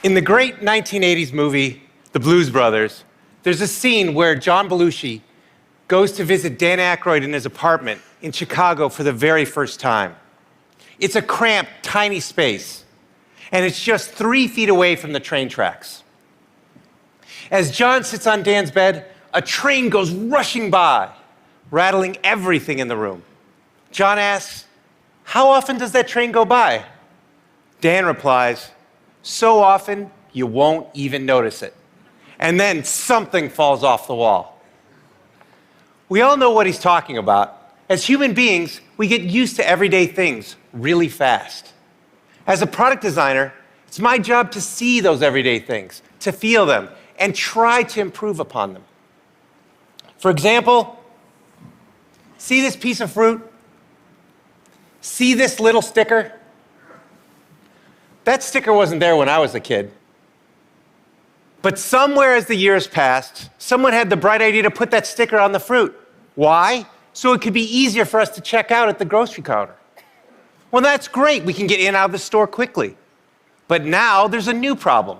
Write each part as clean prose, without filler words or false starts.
In the great 1980s movie, The Blues Brothers, there's a scene where John Belushi goes to visit Dan Aykroyd in his apartment in Chicago for the very first time. It's a cramped, tiny space, and it's just 3 feet away from the train tracks. As John sits on Dan's bed, a train goes rushing by, rattling everything in the room. John asks, "How often does that train go by?" Dan replies, "So often, you won't even notice it." And then something falls off the wall. We all know what he's talking about. As human beings, we get used to everyday things really fast. As a product designer, it's my job to see those everyday things, to feel them, and try to improve upon them. For example, see this piece of fruit? See this little sticker? That sticker wasn't there when I was a kid. But somewhere as the years passed, someone had the bright idea to put that sticker on the fruit. Why? So it could be easier for us to check out at the grocery counter. Well, that's great. We can get in and out of the store quickly. But now there's a new problem.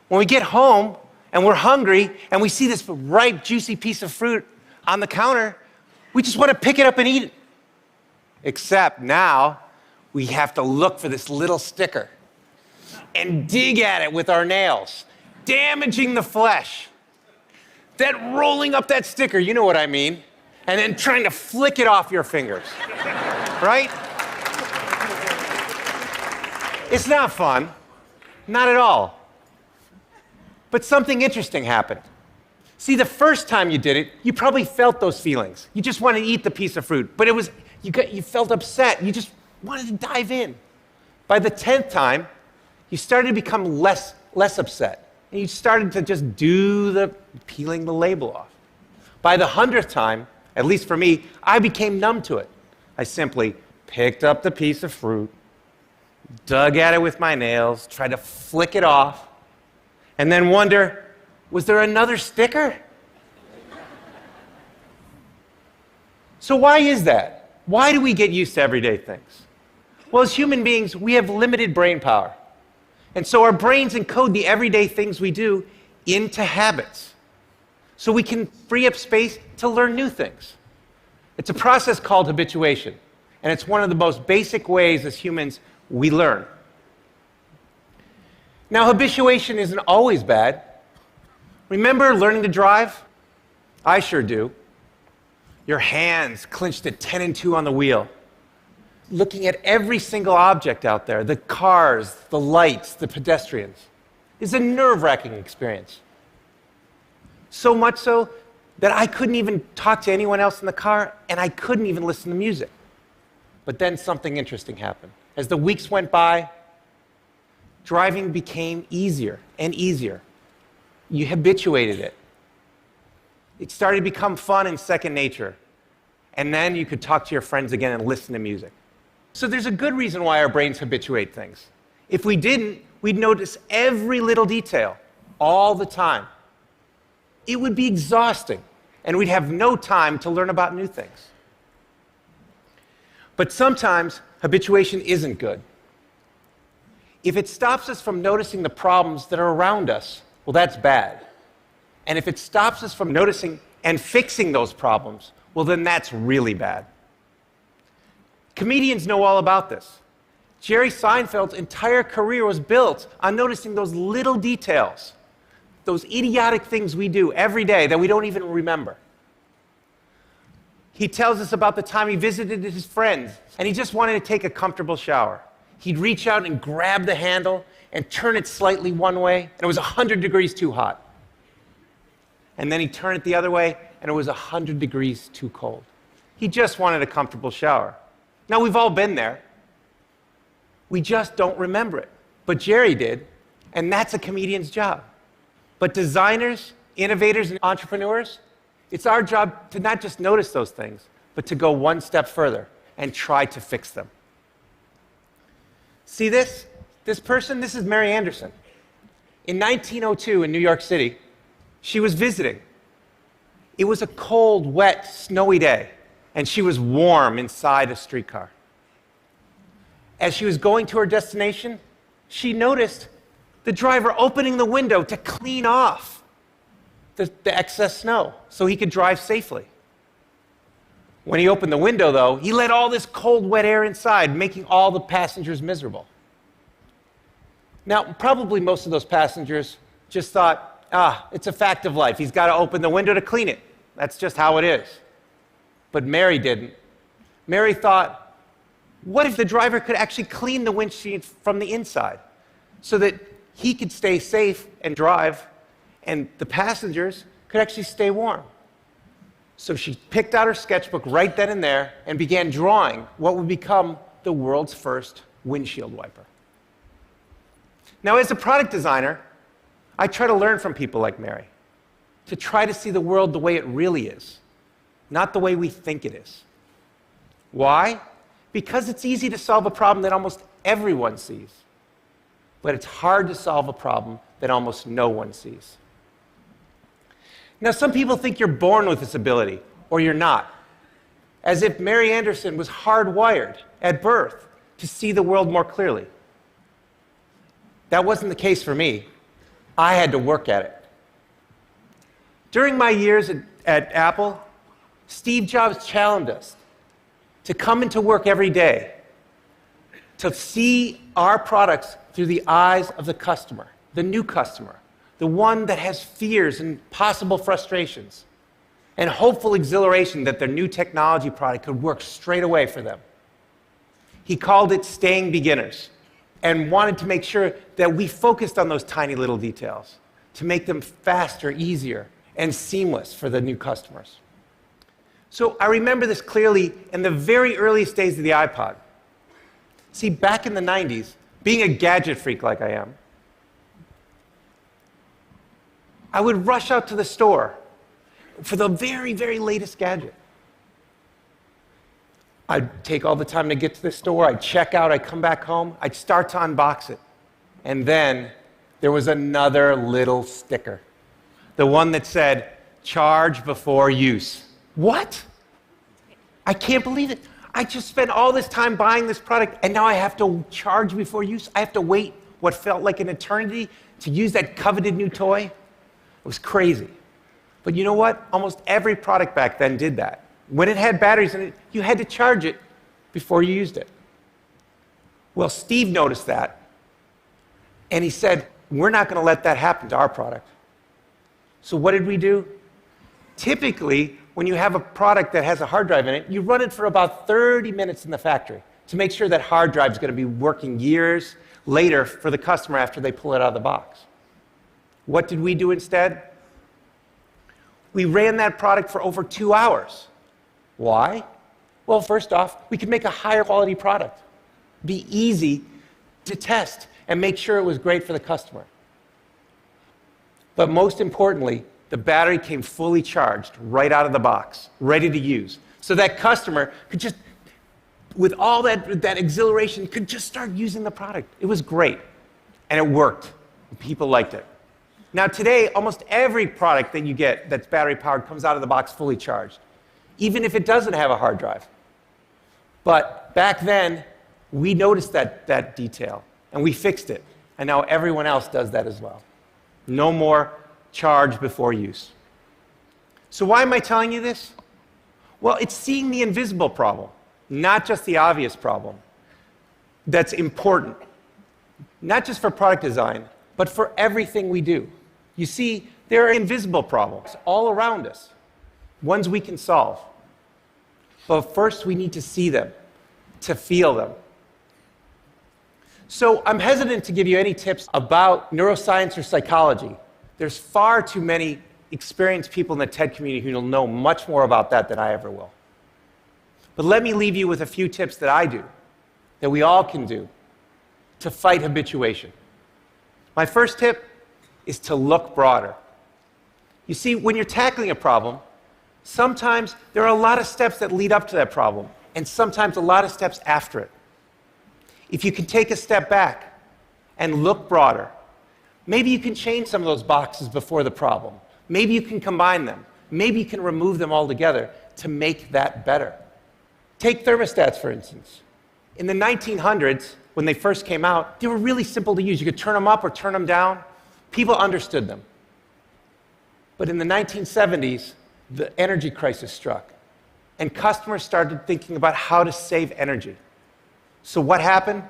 When we get home and we're hungry and we see this ripe, juicy piece of fruit on the counter, we just want to pick it up and eat it. Except now, we have to look for this little sticker and dig at it with our nails, damaging the flesh. Then rolling up that sticker, you know what I mean, and then trying to flick it off your fingers, right? It's not fun, not at all. But something interesting happened. See, the first time you did it, you probably felt those feelings. You just wanted to eat the piece of fruit, but you felt upset. You just wanted to dive in. By the 10th time, you started to become less upset. And you started to just do the peeling the label off. By the 100th time, at least for me, I became numb to it. I simply picked up the piece of fruit, dug at it with my nails, tried to flick it off, and then wonder, was there another sticker? So why is that? Why do we get used to everyday things? Well, as human beings, we have limited brain power. And so our brains encode the everyday things we do into habits. So we can free up space to learn new things. It's a process called habituation. And it's one of the most basic ways as humans we learn. Now, habituation isn't always bad. Remember learning to drive? I sure do. Your hands clenched at 10 and 2 on the wheel, looking at every single object out there, the cars, the lights, the pedestrians. It's a nerve-wracking experience. So much so that I couldn't even talk to anyone else in the car, and I couldn't even listen to music. But then something interesting happened. As the weeks went by, driving became easier and easier. You habituated it. It started to become fun and second nature. And then you could talk to your friends again and listen to music. So there's a good reason why our brains habituate things. If we didn't, we'd notice every little detail all the time. It would be exhausting, and we'd have no time to learn about new things. But sometimes habituation isn't good. If it stops us from noticing the problems that are around us, well, that's bad. And if it stops us from noticing and fixing those problems, well, then that's really bad. Comedians know all about this. Jerry Seinfeld's entire career was built on noticing those little details, those idiotic things we do every day that we don't even remember. He tells us about the time he visited his friends, and he just wanted to take a comfortable shower. He'd reach out and grab the handle and turn it slightly one way, and it was 100 degrees too hot. And then he'd turn it the other way, and it was 100 degrees too cold. He just wanted a comfortable shower. Now, we've all been there. We just don't remember it. But Jerry did, and that's a comedian's job. But designers, innovators, and entrepreneurs, it's our job to not just notice those things, but to go one step further and try to fix them. See this? This person? This is Mary Anderson. In 1902 in New York City, she was visiting. It was a cold, wet, snowy day, and she was warm inside a streetcar. As she was going to her destination, she noticed the driver opening the window to clean off the excess snow so he could drive safely. When he opened the window, though, he let all this cold, wet air inside, making all the passengers miserable. Now, probably most of those passengers just thought, it's a fact of life. He's got to open the window to clean it. That's just how it is. But Mary didn't. Mary thought, what if the driver could actually clean the windshield from the inside so that he could stay safe and drive, and the passengers could actually stay warm? So she picked out her sketchbook right then and there and began drawing what would become the world's first windshield wiper. Now, as a product designer, I try to learn from people like Mary, to try to see the world the way it really is, not the way we think it is. Why? Because it's easy to solve a problem that almost everyone sees, but it's hard to solve a problem that almost no one sees. Now, some people think you're born with this ability, or you're not, as if Mary Anderson was hardwired at birth to see the world more clearly. That wasn't the case for me. I had to work at it. During my years at Apple, Steve Jobs challenged us to come into work every day to see our products through the eyes of the customer, the new customer, the one that has fears and possible frustrations, and hopeful exhilaration that their new technology product could work straight away for them. He called it staying beginners and wanted to make sure that we focused on those tiny little details to make them faster, easier, and seamless for the new customers. So I remember this clearly in the very earliest days of the iPod. See, back in the 90s, being a gadget freak like I am, I would rush out to the store for the very, very latest gadget. I'd take all the time to get to the store, I'd check out, I'd come back home, I'd start to unbox it. And then there was another little sticker, the one that said, charge before use. What? I can't believe it. I just spent all this time buying this product, and now I have to charge before use? I have to wait what felt like an eternity to use that coveted new toy? It was crazy. But you know what? Almost every product back then did that. When it had batteries in it, you had to charge it before you used it. Well, Steve noticed that, and he said, we're not going to let that happen to our product. So what did we do? Typically, when you have a product that has a hard drive in it, you run it for about 30 minutes in the factory to make sure that hard drive is going to be working years later for the customer after they pull it out of the box. What did we do instead? We ran that product for over 2 hours. Why? Well, first off, we could make a higher quality product, be easy to test, and make sure it was great for the customer. But most importantly, the battery came fully charged right out of the box, ready to use. So that customer could just, with all that exhilaration, could just start using the product. It was great, and it worked. People liked it. Now today, almost every product that you get that's battery powered comes out of the box fully charged, even if it doesn't have a hard drive. But back then, we noticed that detail, and we fixed it. And now everyone else does that as well. No more charge before use. So why am I telling you this? Well, it's seeing the invisible problem, not just the obvious problem, that's important. Not just for product design, but for everything we do. You see, there are invisible problems all around us, ones we can solve. But first, we need to see them, to feel them. So I'm hesitant to give you any tips about neuroscience or psychology. There's far too many experienced people in the TED community who will know much more about that than I ever will. But let me leave you with a few tips that I do, that we all can do, to fight habituation. My first tip is to look broader. You see, when you're tackling a problem, sometimes there are a lot of steps that lead up to that problem, and sometimes a lot of steps after it. If you can take a step back and look broader, maybe you can change some of those boxes before the problem. Maybe you can combine them. Maybe you can remove them altogether to make that better. Take thermostats, for instance. In the 1900s, when they first came out, they were really simple to use. You could turn them up or turn them down. People understood them. But in the 1970s, the energy crisis struck, and customers started thinking about how to save energy. So what happened?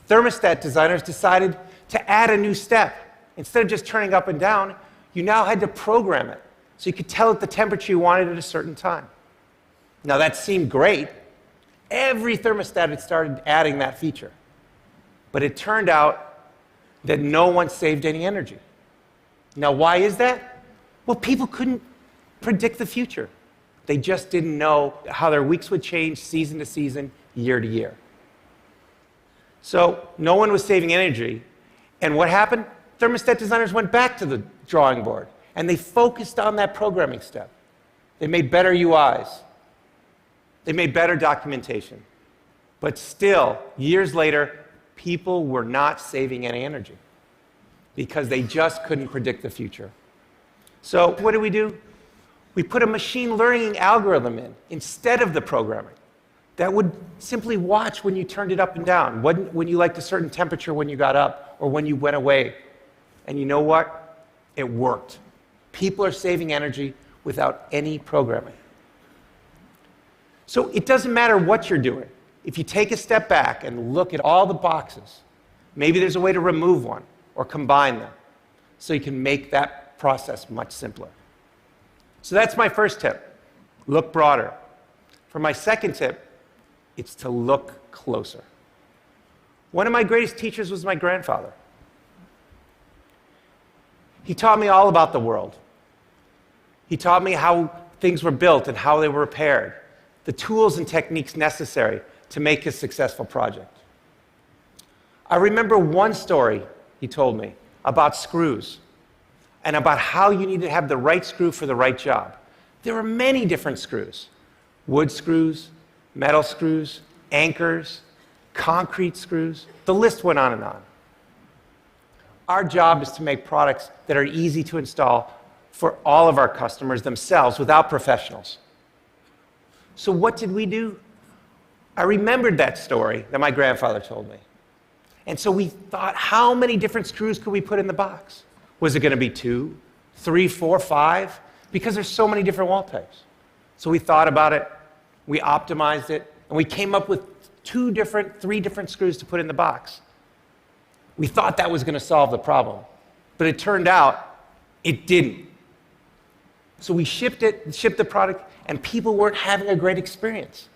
Thermostat designers decided to add a new step. Instead of just turning up and down, you now had to program it, so you could tell it the temperature you wanted at a certain time. Now that seemed great. Every thermostat had started adding that feature. But it turned out that no one saved any energy. Now why is that? Well, people couldn't predict the future. They just didn't know how their weeks would change season to season, year to year. So no one was saving energy. And what happened? Thermostat designers went back to the drawing board, and they focused on that programming step. They made better UIs. They made better documentation. But still, years later, people were not saving any energy because they just couldn't predict the future. So what do? We put a machine learning algorithm in instead of the programming that would simply watch when you turned it up and down, when you liked a certain temperature when you got up or when you went away. And you know what? It worked. People are saving energy without any programming. So it doesn't matter what you're doing. If you take a step back and look at all the boxes, maybe there's a way to remove one or combine them so you can make that process much simpler. So that's my first tip. Look broader. For my second tip, it's to look closer. One of my greatest teachers was my grandfather. He taught me all about the world. He taught me how things were built and how they were repaired, the tools and techniques necessary to make a successful project. I remember one story he told me about screws and about how you need to have the right screw for the right job. There are many different screws: wood screws, metal screws, anchors, concrete screws. The list went on and on. Our job is to make products that are easy to install for all of our customers themselves without professionals. So what did we do? I remembered that story that my grandfather told me. And so we thought, how many different screws could we put in the box? Was it going to be 2, 3, 4, 5? Because there's so many different wall types. So we thought about it, we optimized it, and we came up with 3 different screws to put in the box. We thought that was going to solve the problem, but it turned out it didn't. So we shipped the product, and people weren't having a great experience.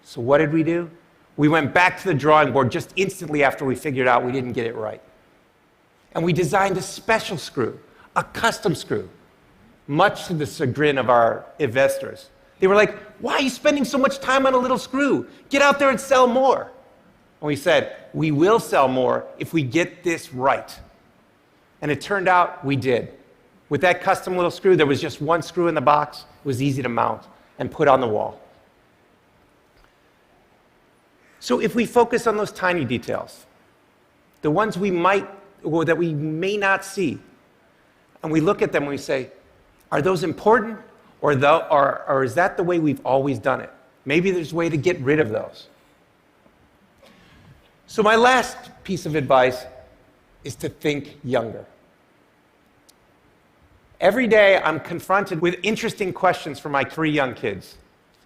So what did we do? We went back to the drawing board just instantly after we figured out we didn't get it right. And we designed a special screw, a custom screw, much to the chagrin of our investors. They were like, "Why are you spending so much time on a little screw? Get out there and sell more." And we said, we will sell more if we get this right. And it turned out we did. With that custom little screw, there was just one screw in the box. It was easy to mount and put on the wall. So if we focus on those tiny details, the ones that we may not see, and we look at them and we say, are those important, or is that the way we've always done it? Maybe there's a way to get rid of those. So my last piece of advice is to think younger. Every day I'm confronted with interesting questions from my 3 young kids.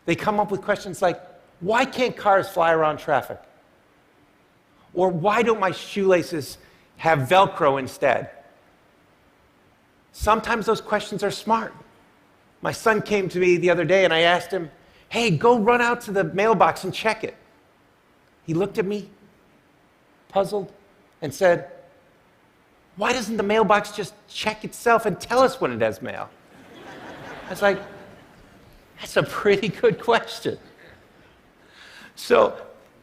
They come up with questions like, why can't cars fly around traffic? Or why don't my shoelaces have Velcro instead? Sometimes those questions are smart. My son came to me the other day and I asked him, "Hey, go run out to the mailbox and check it." He looked at me, puzzled, and said, "Why doesn't the mailbox just check itself and tell us when it has mail?" I was like, that's a pretty good question. So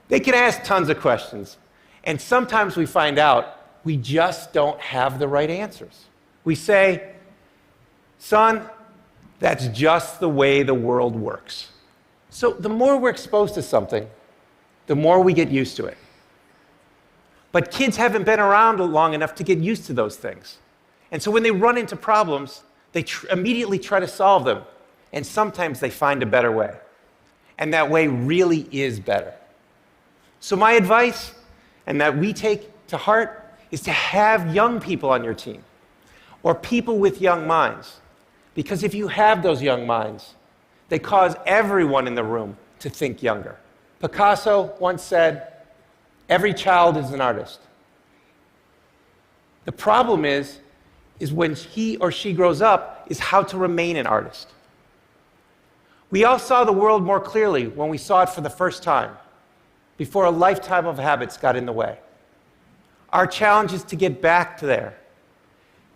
they can ask tons of questions, and sometimes we find out we just don't have the right answers. We say, "Son, that's just the way the world works." So the more we're exposed to something, the more we get used to it. But kids haven't been around long enough to get used to those things. And so when they run into problems, they immediately try to solve them. And sometimes they find a better way. And that way really is better. So my advice and that we take to heart is to have young people on your team, or people with young minds. Because if you have those young minds, they cause everyone in the room to think younger. Picasso once said, "Every child is an artist." The problem is when he or she grows up, is how to remain an artist. We all saw the world more clearly when we saw it for the first time, before a lifetime of habits got in the way. Our challenge is to get back to there,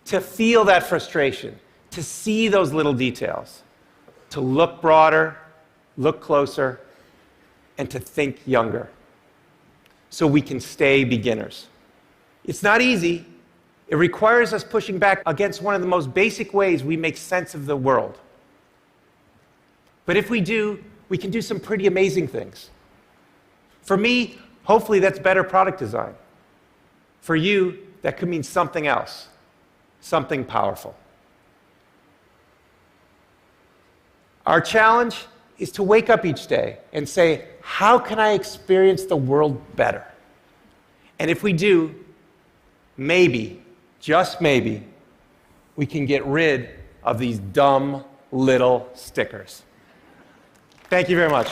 to feel that frustration, to see those little details, to look broader, look closer, and to think younger, so we can stay beginners. It's not easy. It requires us pushing back against one of the most basic ways we make sense of the world. But if we do, we can do some pretty amazing things. For me, hopefully that's better product design. For you, that could mean something else, something powerful. Our challenge is to wake up each day and say, how can I experience the world better? And if we do, maybe, just maybe, we can get rid of these dumb little stickers. Thank you very much.